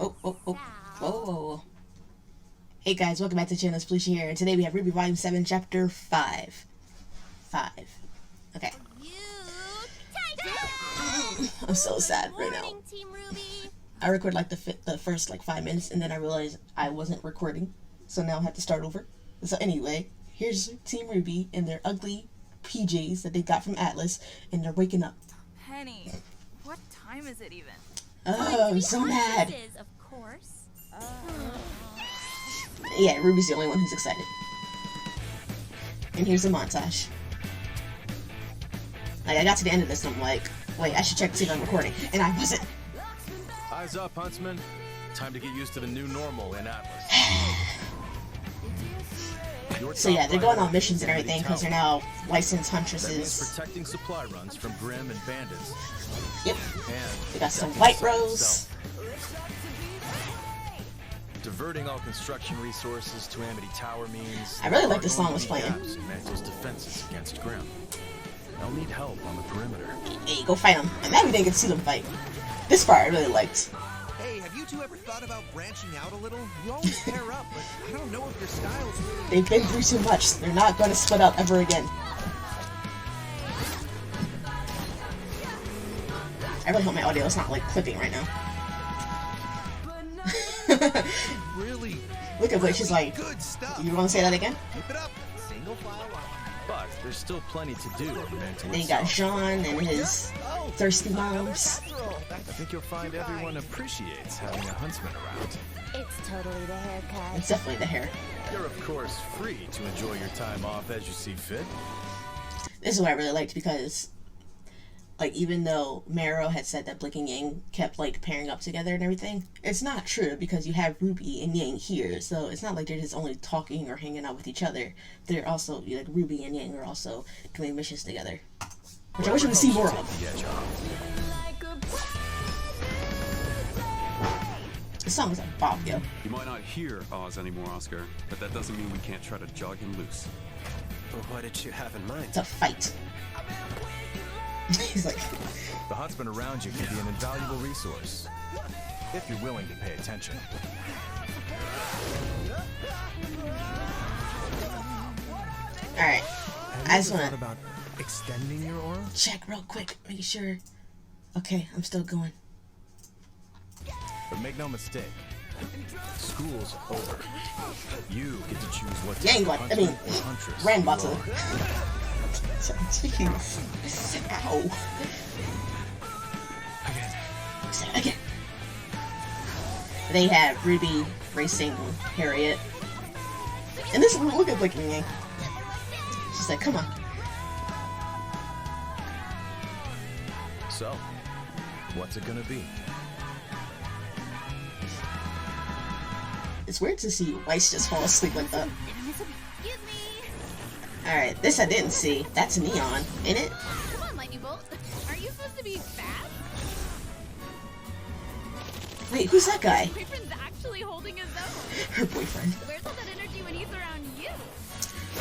Oh, oh, oh. Whoa, whoa, whoa. Hey guys, welcome back to the channel. It's Felicia here, and today we have RWBY Volume 7, Chapter 5. 5. Okay. I'm so sad right now. I recorded like the first like 5 minutes, and then I realized I wasn't recording, so now I have to start over. So anyway, here's Team RWBY in their ugly PJs that they got from Atlas, and they're waking up. Penny, what time is it even? Oh, I'm so mad. Of course. Yeah, RWBY's the only one who's excited. And here's the montage. Like, I got to the end of this and I'm like, wait, I should check to see if I'm recording. And I wasn't. Eyes up, Huntsman. Time to get used to the new normal in Atlas. So yeah, they're going on missions and everything because they're now licensed huntresses. That means protecting supply runs from Grim and bandits. Yep. And they got some white rose. Diverting all construction resources to Amity Tower means I really like the song was playing. Mantle's defenses against Grim. They'll need help on the perimeter. Hey, go fight them. I'm mad we didn't get to see them fight. This part I really liked. Hey, have you two ever thought about branching out a little? You always pair up, but I don't know if your styles really... They've been through too much. They're not going to split up ever again. I really hope my audio is not like clipping right now. Really? Look at what she's like. Good stuff. You want to say that again? Keep it up. Single file line. But there's still plenty to do in Mantle Then you got itself. Jean and his thirsty moms. I think you'll find everyone appreciates having a huntsman around. It's totally the haircut. It's definitely the hair. You're of course free to enjoy your time off as you see fit. This is what I really liked because, like, even though Marrow had said that Blink and Yang kept, like, pairing up together and everything, it's not true because you have RWBY and Yang here, so it's not like they're just only talking or hanging out with each other. They're also, like, RWBY and Yang are also doing missions together. Which I wish we would see more of. Yeah, John. This song is a bop, yo. You might not hear Oz anymore, Oscar, but that doesn't mean we can't try to jog him loose. Well, what did you have in mind? It's a fight. He's like... The huntsman around you can be an invaluable resource, if you're willing to pay attention. Alright. I just wanna about extending your aura? check real quick, make sure... Okay, I'm still going. But make no mistake, school's over. You get to choose what Yang got... I mean, or huntress Ran you bought to... are. Jeez. Ow. Again. They have RWBY racing Harriet. And this, look at Blink and Yang. She's like, come on. So, what's it gonna be? It's weird to see Weiss just fall asleep like that. Alright, this I didn't see. That's Neon, ain't it? Come on, Lightning Bolt. Aren't you supposed to be fast? Wait, who's that guy? My boyfriend's actually holding his own. Her boyfriend. Where's all that energy when he's around you?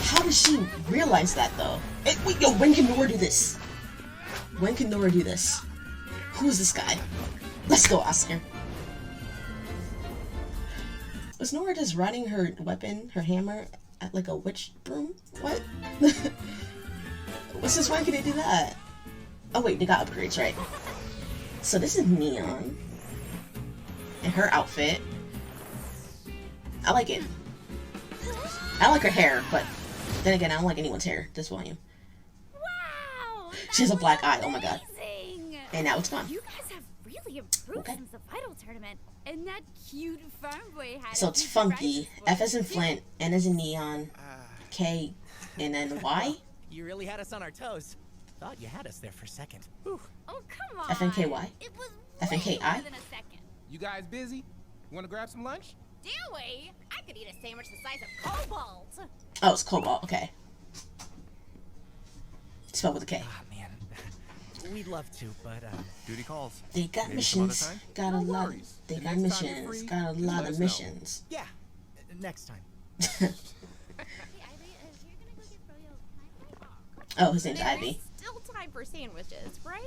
How does she realize that, though? Hey, wait, yo, when can Nora do this? When can Nora do this? Who is this guy? Let's go, Oscar. Was Nora just riding her weapon, her hammer, at like a witch broom? What? What's this one? Can they do that? Oh wait, they got upgrades, right? So this is Neon. And her outfit. I like it. I like her hair, but then again, I don't like anyone's hair. This volume. Wow! She has a black eye, oh my god. Amazing! And now it's gone. You guys have really improved Okay. since the Vital Tournament. And that cute farm boy had So a it's few Funky, surprises for F as in you, too. Flint, N as in Neon, K, and then Y? You really had us on our toes. Thought you had us there for a second. Whew. Oh, come on. FNKY? It was FNKI? way more than a second. You guys busy? You want to grab some lunch? Do we? I could eat a sandwich the size of Cobalt. Oh, it's Cobalt, okay. Spelled with a K. Ah, man. We'd love to, but, Duty calls. They got Maybe some other missions, time? got a No lot, worries. they The got next time you're missions, free, got a just lot let of us know. missions. yeah, next time. Hey, Ivy, if you're gonna go get Froyo, Oh, his name's There's Ivy. still time for sandwiches, right?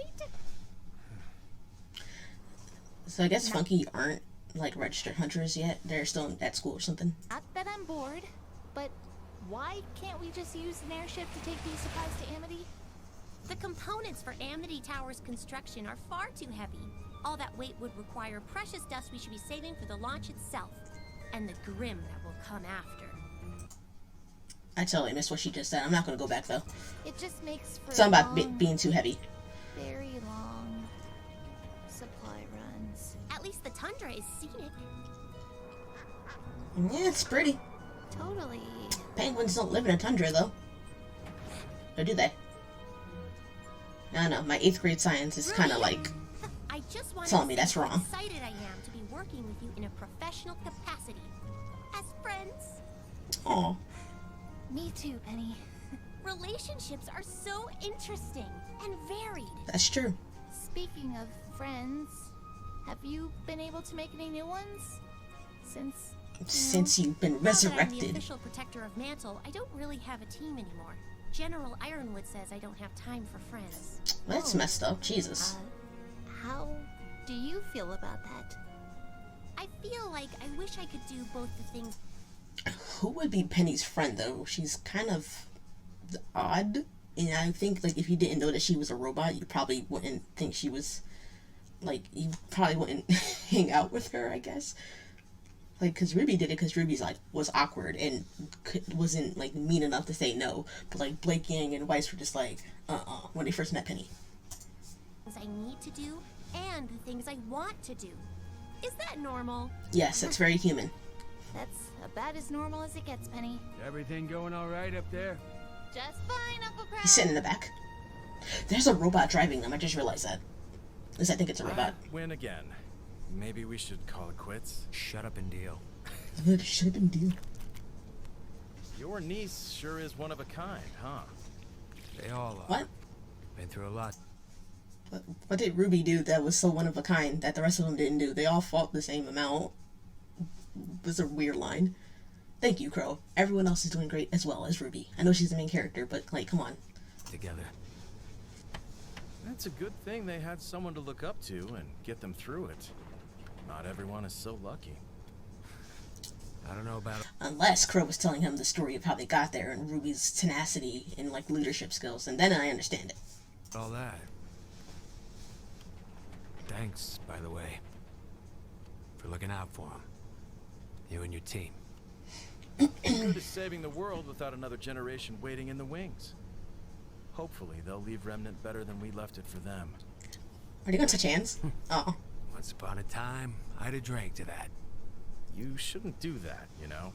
So I guess Funky aren't like registered hunters yet. They're still at school or something. Not that I'm bored, but why can't we just use an airship to take these supplies to Amity? The components for Amity Tower's construction are far too heavy. All that weight would require precious dust we should be saving for the launch itself, and the grim that will come after. I totally missed what she just said. I'm not gonna go back though. It just makes for Something about long, being too heavy. very long supply runs. At least the tundra is scenic. Yeah, it's pretty. Totally. Penguins don't live in a tundra though. Or do they? I don't know. My 8th grade science is kind of like I just wanted telling to me say that's how wrong. excited I am to be working with you in a professional capacity. As friends. Oh, Me too, Penny. Relationships are so interesting and varied. that's true. Speaking of friends, have you been able to make any new ones? Since you've been Now that I'm the resurrected. official protector of Mantle, I don't really have a team anymore. General Ironwood says I don't have time for friends. That's messed up. Jesus. How do you feel about that? I feel like I wish I could do both the things. Who would be Penny's friend though? She's kind of odd, and I think like if you didn't know that she was a robot, you probably wouldn't think she was like you probably wouldn't hang out with her. I guess like because Ruby did it because Ruby's like was awkward and wasn't like mean enough to say no, but like Blake Yang and Weiss were just like when they first met Penny. Things I need to do and the things I want to do. Is that normal? Yes, that's very human. That's about as normal as it gets, Penny. Everything going all right up there? Just fine, Uncle Crab. He's sitting in the back. There's a robot driving them. I just realized that. At least I think it's a robot. Win again. Maybe we should call it quits. Shut up and deal. Should have been deal. Your niece sure is one of a kind, huh? They all are. What? Been through a lot. What did Ruby do that was so one of a kind that the rest of them didn't do? They all fought the same amount. It was a weird line. Thank you, Crow. Everyone else is doing great as well as Ruby. I know she's the main character, but like, come on. Together. That's a good thing they had someone to look up to and get them through it. Not everyone is so lucky. I don't know about it. Unless Crow was telling him the story of how they got there and Ruby's tenacity and like leadership skills, and then I understand it. All that. Thanks, by the way, for looking out for him. You and your team. Good is saving the world without another generation waiting in the wings. Hopefully, they'll leave Remnant better than we left it for them. Are you gonna touch hands? Oh. Once upon a time, I'd have drank to that. You shouldn't do that, you know?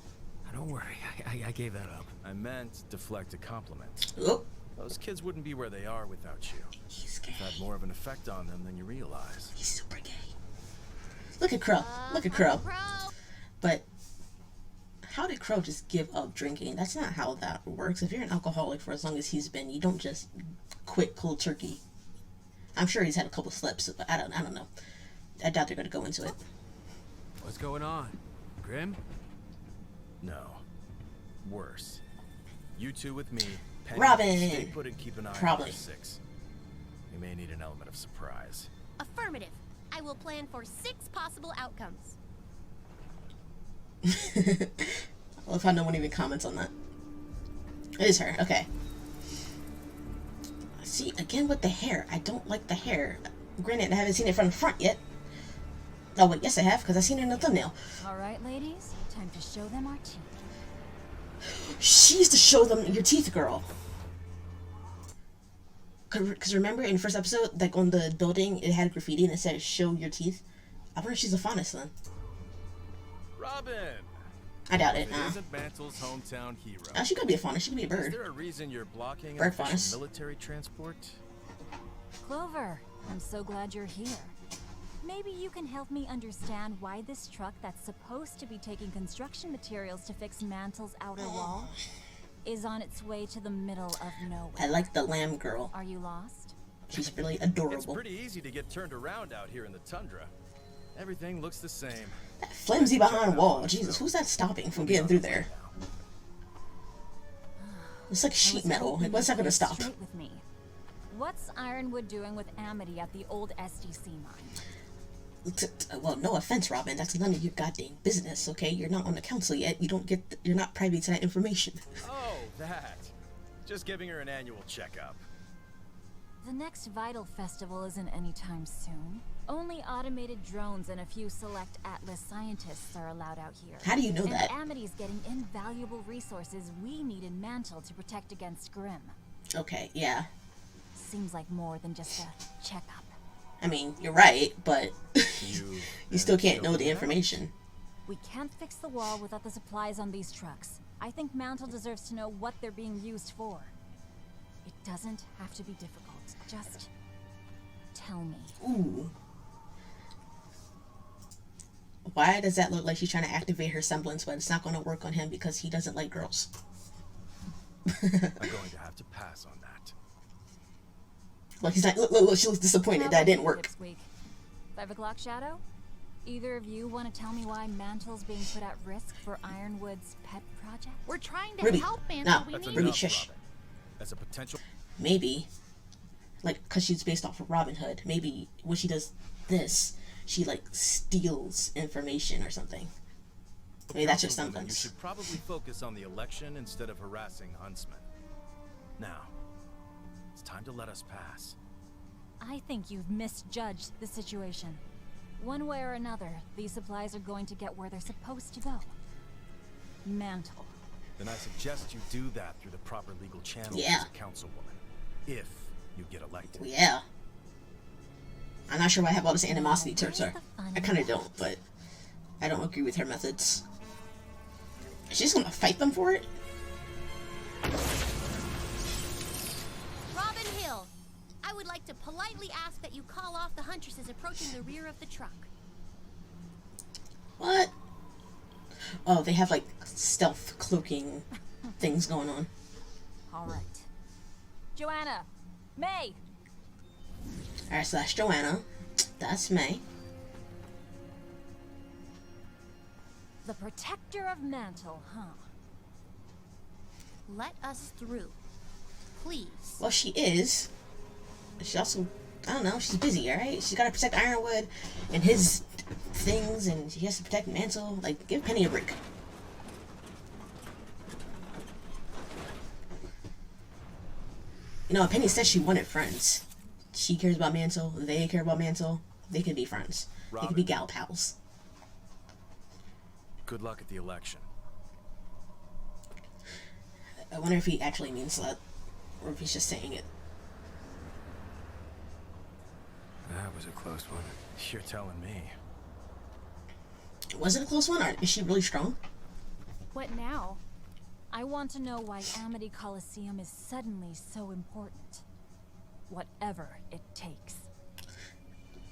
Don't worry, I gave that up. I meant deflect a compliment. Oh. Those kids wouldn't be where they are without you. He's gay. You've had more of an effect on them than you realize. He's super gay. Look at Crow. Look at Crow. But how did Crow just give up drinking? That's not how that works. If you're an alcoholic for as long as he's been, you don't just quit cold turkey. I'm sure he's had a couple slips, but I don't know. I doubt they're going to go into it. What's going on? Grim? No. Worse. You two with me. Penny, Robin. Stay put and keep an eye Probably. on 6. We may need an element of surprise. Affirmative. I will plan for 6 possible outcomes. I love how no one even comments on that. It is her. Okay. See, again with the hair. I don't like the hair. Granted, I haven't seen it from the front yet. Oh, wait, yes I have, because I've seen it in the thumbnail. Alright, ladies. Time to show them our teeth. She used to show them your teeth, girl. Because remember in the first episode, like on the building, it had graffiti and it said, show your teeth? I wonder if she's a faunus then. Robin! I doubt it, It nah. isn't Mantle's hometown hero. Oh, she could be a faunus. She could be a bird. Is there a reason you're blocking an Bird official faunus. military transport? Clover, I'm so glad you're here. Maybe you can help me understand why this truck that's supposed to be taking construction materials to fix Mantle's outer wall is on its way to the middle of nowhere. I like the lamb girl. Are you lost? She's really It's adorable. pretty easy to get turned around out here in the tundra. Everything looks the same. That flimsy behind wall. Jesus, who's that stopping from getting through there? It's like sheet metal. Like, what's that gonna stop? Straight with me. What's Ironwood doing with Amity at the old SDC mine? well, no offense, Robin, that's none of your goddamn business, okay? You're not on the council yet. You don't get, you're not privy to that information. Oh, that. Just giving her an annual checkup. The next Vital Festival isn't anytime soon. Only automated drones and a few select Atlas scientists are allowed out here. How do you know that? And Amity's getting invaluable resources we need in Mantle to protect against Grimm. Okay, yeah. Seems like more than just a checkup. I mean, you're right, but you still can't know the information. We can't fix the wall without the supplies on these trucks. I think Mantle deserves to know what they're being used for. It doesn't have to be difficult. Just tell me. Ooh. Why does that look like she's trying to activate her semblance, but it's not going to work on him because he doesn't like girls? I'm going to have to pass on that. Like he's not. Look, she looks disappointed that it didn't work. 5 o'clock, Shadow? Either of you want to tell me why Mantle's being put at risk for Ironwood's pet project? We're trying to Ruby, help Mantle. no, We need Ruby, shush. That's a potential. Maybe, like, because she's based off of Robin Hood. Maybe when she does this, she like steals information or something. Maybe that's just something. You should probably focus on the election instead of harassing Huntsman. Now, it's time to let us pass. I think you've misjudged the situation. One way or another, these supplies are going to get where they're supposed to go. Mantle. Then I suggest you do that through the proper legal channels Yeah. as a councilwoman, if you get elected. Yeah. I'm not sure why I have all this animosity towards her. I kind of don't, but I don't agree with her methods. She's gonna fight them for it? Robin Hill, I would like to politely ask that you call off the huntresses approaching the rear of the truck. What? Oh, they have like stealth cloaking things going on. All right. Joanna! May! Alright, so that's Joanna. That's May. The protector of Mantle, huh? Let us through. Please. Well, she is. She also, I don't know, she's busy, alright? She's gotta protect Ironwood and his things, and she has to protect Mantle. Like, give Penny a break. You know, Penny said she wanted friends. She cares about Mantle, they care about Mantle. They could be friends. They could be gal pals. Good luck at the election. I wonder if he actually means that, or if he's just saying it. That was a close one. You're telling me. Was it a close one, or is she really strong? What now? I want to know why Amity Coliseum is suddenly so important. Whatever it takes.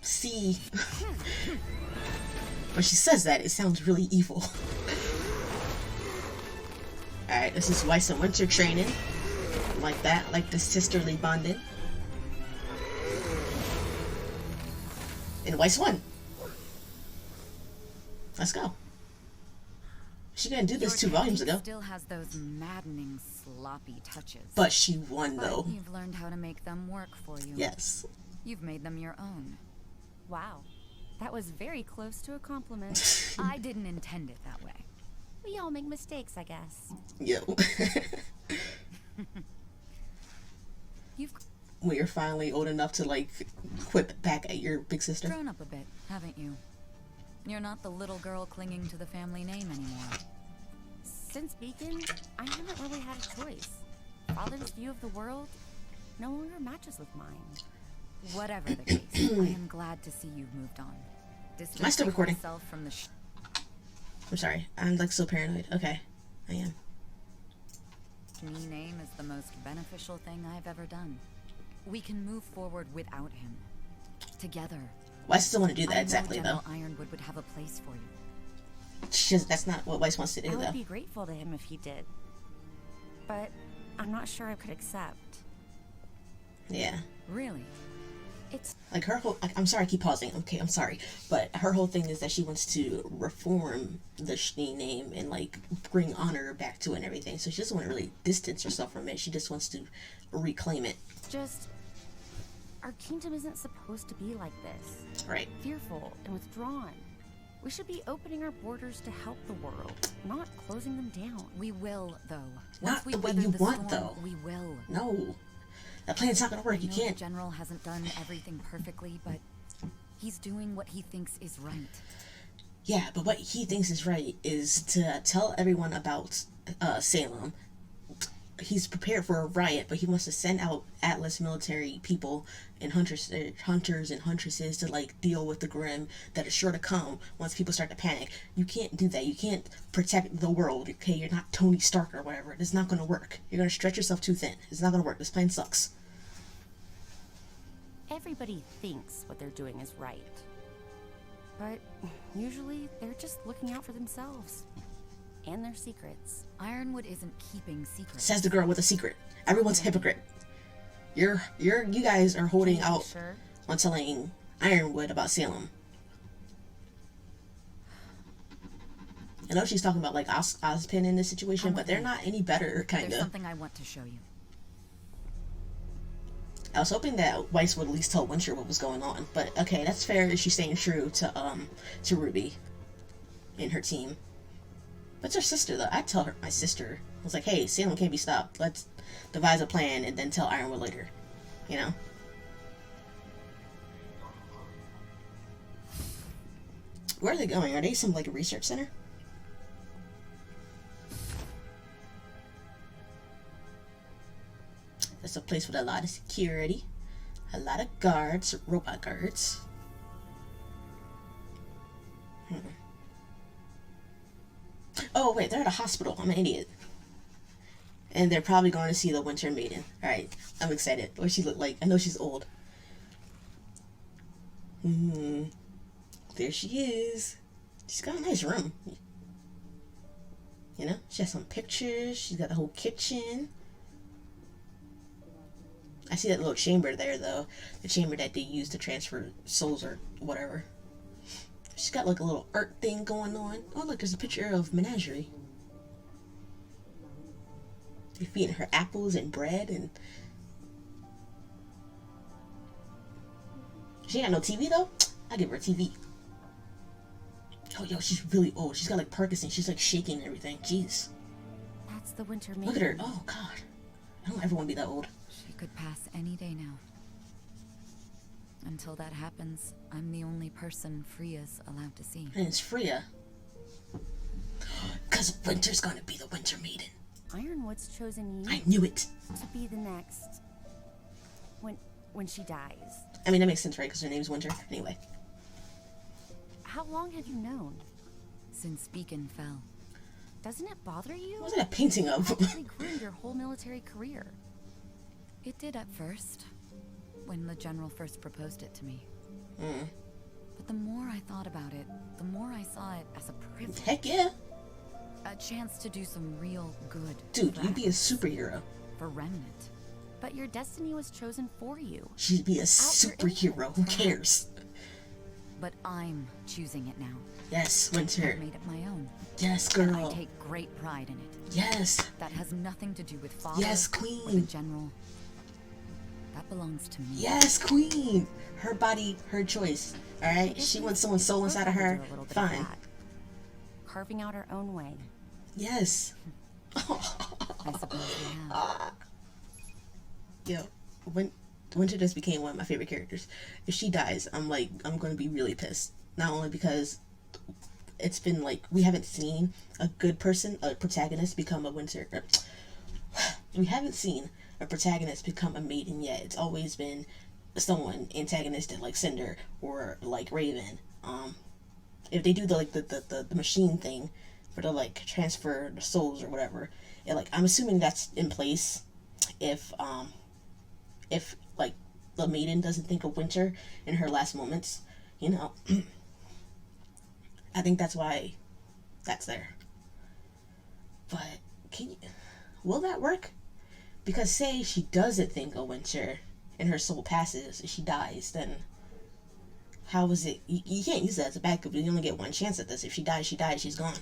See, when she says that, it sounds really evil. Alright, this is Weiss and Winter training. Like that, like the sisterly bonding. And Weiss won. Let's go. She didn't do this 2 volumes ago. Still has those maddening sloppy touches. But she won, though. But you've learned how to make them work for you. Yes. You've made them your own. Wow. That was very close to a compliment. I didn't intend it that way. We all make mistakes, I guess. Yo. When you're finally old enough to, like, quip back at your big sister. Grown up a bit, haven't you? You're not the little girl clinging to the family name anymore. Since Beacon, I haven't really had a choice. Father's view of the world no longer matches with mine. Whatever the case, I am glad to see you've moved on. Am I still recording? Myself from the I'm sorry. I'm like so paranoid. Okay. I am. Me name is the most beneficial thing I've ever done. We can move forward without him. Together. Weiss doesn't want to do that exactly, though. Ironwood would have a place for you. That's not what Weiss wants to do, I though. would be grateful to him if he did. But I'm not sure I could accept. Yeah. Really? It's like her whole. I'm sorry, I keep pausing. Okay, I'm sorry, but her whole thing is that she wants to reform the Schnee name and like bring honor back to it and everything. So she doesn't want to really distance herself from it. She just wants to reclaim it. just... Our kingdom isn't supposed to be like this. Right. Fearful and withdrawn. We should be opening our borders to help the world, not closing them down. We will, though. Not Once we the way weather you the want, storm, though. We will. No. That plan's not gonna work. You I know can't. the general hasn't done everything perfectly, but he's doing what he thinks is right. Yeah, but what he thinks is right is to tell everyone about Salem. He's prepared for a riot, but he wants to send out Atlas military people and hunters and huntresses to like deal with the Grimm that is sure to come once people start to panic. You can't do that. You can't protect the world. Okay, you're not Tony Stark or whatever. It's not going to work. You're going to stretch yourself too thin. It's not going to work. This plan sucks. Everybody thinks what they're doing is right. But usually they're just looking out for themselves and their secrets. Ironwood isn't keeping secrets. Says the girl with a secret. Everyone's a hypocrite. You guys are holding out on telling Ironwood about Salem. I know she's talking about like Ozpin in this situation, but they're not any better, kind There's of. something I want to show you. I was hoping that Weiss would at least tell Winter what was going on, but okay, that's fair if she's staying true to RWBY and her team. But it's her sister, though. I'd tell her, my sister. I was like, hey, Salem can't be stopped. Let's devise a plan and then tell Ironwood later. You know? Where are they going? Are they some, like, research center? That's a place with a lot of security. A lot of guards, robot guards. Oh, wait, they're at a hospital. I'm an idiot. And they're probably going to see the Winter Maiden. Alright, I'm excited. What does she look like? I know she's old. There she is. She's got a nice room. You know, she has some pictures. She's got a whole kitchen. I see that little chamber there, though. The chamber that they use to transfer souls or whatever. She's got like a little art thing going on. Oh, look, there's a picture of Menagerie. They're feeding her apples and bread and... She ain't got no TV, though? I give her a TV. Oh, yo, she's really old. She's got like Parkinson. She's like shaking and everything. Jeez. That's the Winter Maiden. Look at her. Oh, God. I don't ever want to be that old. She could pass any day now. Until that happens, I'm the only person Freya's allowed to see. And it's Freya. Because Winter's gonna be the Winter Maiden. Ironwood's chosen you. I knew it. To be the next. When she dies. I mean, that makes sense, right? Because her name's Winter. Anyway. How long have you known? Since Beacon fell. Doesn't it bother you? What was that a painting of? You actually groomed your whole military career. It did at first. When the general first proposed it to me. But the more I thought about it, the more I saw it as a privilege. Heck yeah. A chance to do some real good. Dude, you'd be a superhero. For Remnant. But your destiny was chosen for you. She'd be a superhero. Who cares? But I'm choosing it now. Yes, Winter. I made it my own. Yes, girl. And I take great pride in it. Yes. That has nothing to do with father. Yes, Or the Queen. general. That belongs to me. Yes, Queen. Her body, her choice. Alright? She wants someone's soul inside of her. Fine. Carving out our own way. Yes. I suppose we have. Yo, Winter just became one of my favorite characters. If she dies, I'm gonna be really pissed. Not only because it's been like we haven't seen a good person, a protagonist become a Winter. We haven't seen a protagonist become a Maiden yet. It's always been someone antagonistic like Cinder or like Raven. If they do the machine thing for the like transfer the souls or whatever, like I'm assuming that's in place. If like the Maiden doesn't think of Winter in her last moments, you know, I think that's why that's there. But will that work? Because say she doesn't think of Winter and her soul passes and she dies, then how is it? You can't use that as a backup. You only get one chance at this. If she dies, she's gone.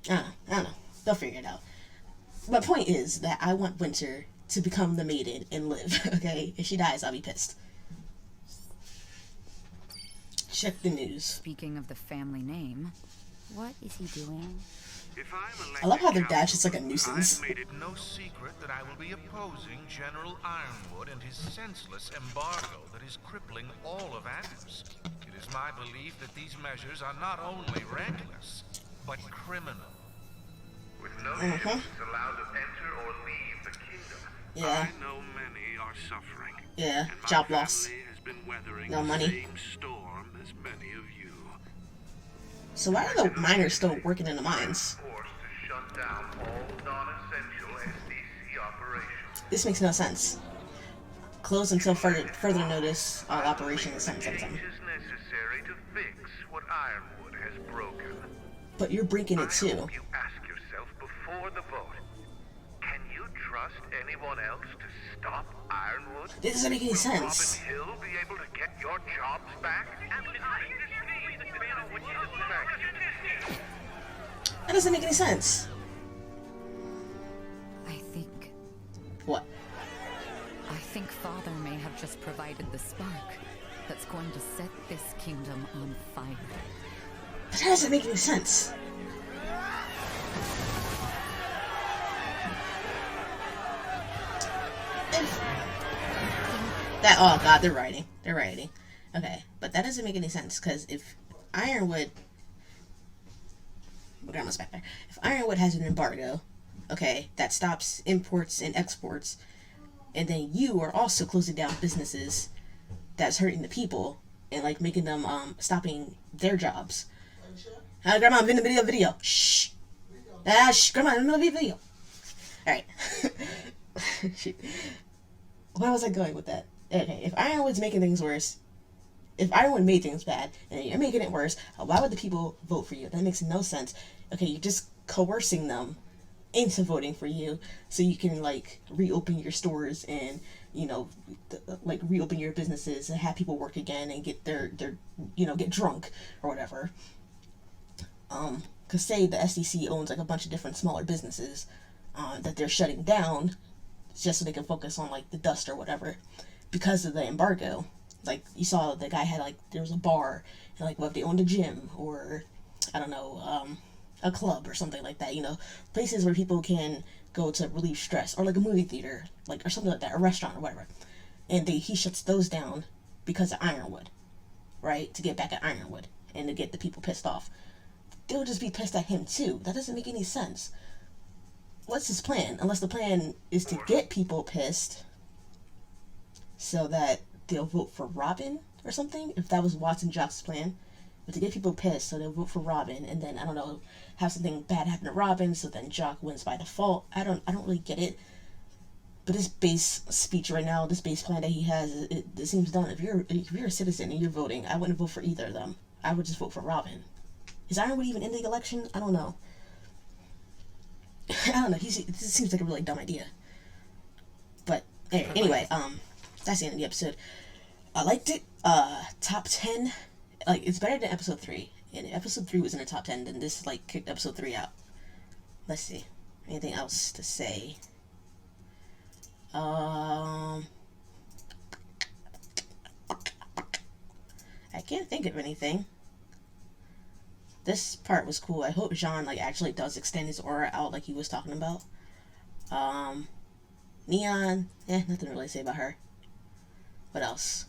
I don't know. They'll figure it out. My point is that I want Winter to become the Maiden and live. Okay, if she dies, I'll be pissed. Check the news. Speaking of the family name, What is he doing? I love how their dad's just like a nuisance. I've made it no secret that I will be opposing General Ironwood and his senseless embargo that is crippling all of Adams. It is my belief that these measures are not only reckless, but criminal. With no ships allowed to enter or leave the kingdom, Yeah. I know many are suffering. Yeah, and my job loss. family has been weathering No the money. same storm as many of you. So why are the miners still working in the mines? Forced to shut down all non-essential SDC operations. This makes no sense. Close until further notice. All operations. Something. Change is necessary to fix what Ironwood has broken. But you're breaking it I too. hope you ask yourself before the vote, can you trust anyone else to stop Ironwood? This doesn't make any Will sense. Robin Hill be able to get your jobs back? That doesn't make any sense. I think What? Father may have just provided the spark that's going to set this kingdom on fire. But that doesn't make any sense. That, oh god, they're writing. They're writing. Okay, but that doesn't make any sense, because if Ironwood... My grandma's back there. If Ironwood has an embargo, okay, that stops imports and exports, and then you are also closing down businesses that's hurting the people, and, like, making them, stopping their jobs. Grandma, I'm in the middle of a video. Shh. Shh, Grandma, I'm in the middle of a video. Alright. Where was I going with that? Okay, if Ironwood's making things worse, if Ironwood made things bad, and you're making it worse, why would the people vote for you? That makes no sense. Okay, you're just coercing them into voting for you, so you can, like, reopen your stores and, you know, like, reopen your businesses and have people work again and get their you know, get drunk or whatever. Because say the SEC owns, like, a bunch of different smaller businesses that they're shutting down just so they can focus on, like, the dust or whatever because of the embargo. Like, you saw the guy had, like, there was a bar, and, like, what if they owned a gym, or, I don't know, a club or something like that, you know, places where people can go to relieve stress, or, like, a movie theater, like, or something like that, a restaurant or whatever, and he shuts those down because of Ironwood, right, to get back at Ironwood, and to get the people pissed off. They'll just be pissed at him, too. That doesn't make any sense. What's his plan? Unless the plan is to get people pissed so that they'll vote for Robin or something, if that was Watson Jock's plan. But to get people pissed so they'll vote for Robin, and then, I don't know, have something bad happen to Robin, so then Jock wins by default. I don't really get it. But this base speech right now, this base plan that he has, it seems done. If you're a citizen and you're voting, I wouldn't vote for either of them. I would just vote for Robin. Is Ironwood even in the election? I don't know. I don't know. This seems like a really dumb idea. But anyway, that's the end of the episode. I liked it. Top 10. Like, it's better than episode 3. And if episode 3 was in the top 10, then this, like, kicked episode 3 out. Let's see. Anything else to say? I can't think of anything. This part was cool. I hope Jean, like, actually does extend his aura out like he was talking about. Neon, nothing to really say about her. What else?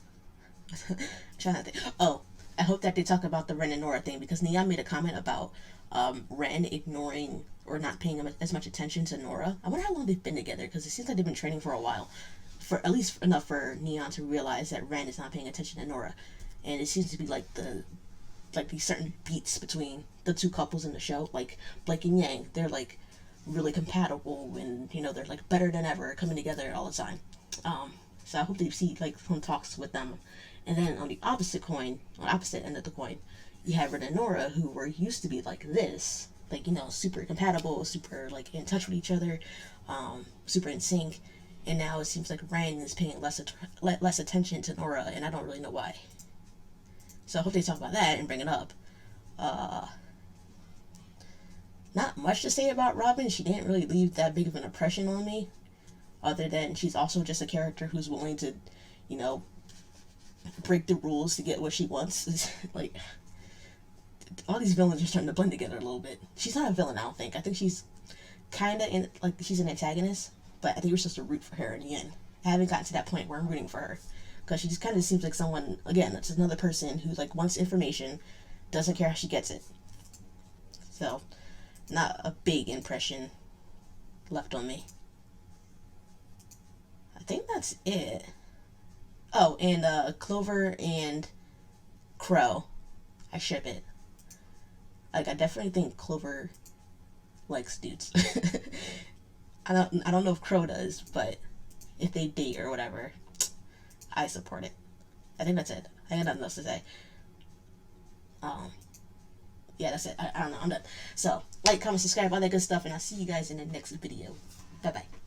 I'm trying to think. Oh, I hope that they talk about the Ren and Nora thing, because Neon made a comment about Ren ignoring or not paying as much attention to Nora. I wonder how long they've been together, because it seems like they've been training for a while. For at least enough for Neon to realize that Ren is not paying attention to Nora. And it seems to be like these certain beats between the two couples in the show, like Blake and Yang. They're like really compatible, and, you know, they're like better than ever, coming together all the time. So I hope they see, like, some talks with them. And then on the opposite end of the coin, you have Ren and Nora, who were used to be like this, like, you know, super compatible, super, like, in touch with each other, super in sync. And now it seems like Ren is paying less attention to Nora, and I don't really know why. So I hope they talk about that and bring it up. Not much to say about Robin. She didn't really leave that big of an impression on me. other than she's also just a character who's willing to, you know, break the rules to get what she wants. Like, all these villains are starting to blend together a little bit. She's not a villain, I don't think. I think she's kind of in, like, she's an antagonist, but I think we're supposed to root for her in the end. I haven't gotten to that point where I'm rooting for her, because she just kind of seems like someone, again, that's another person who, like, wants information, doesn't care how she gets it. So, not a big impression left on me. I think that's it. Oh, and Clover and Crow, I ship it. Like, I definitely think Clover likes dudes. I don't know if Crow does, but if they date or whatever, I support it. I think that's it. I got nothing else to say. Yeah, that's it. I don't know. I'm done. So, like, comment, subscribe, all that good stuff, and I'll see you guys in the next video. Bye-bye.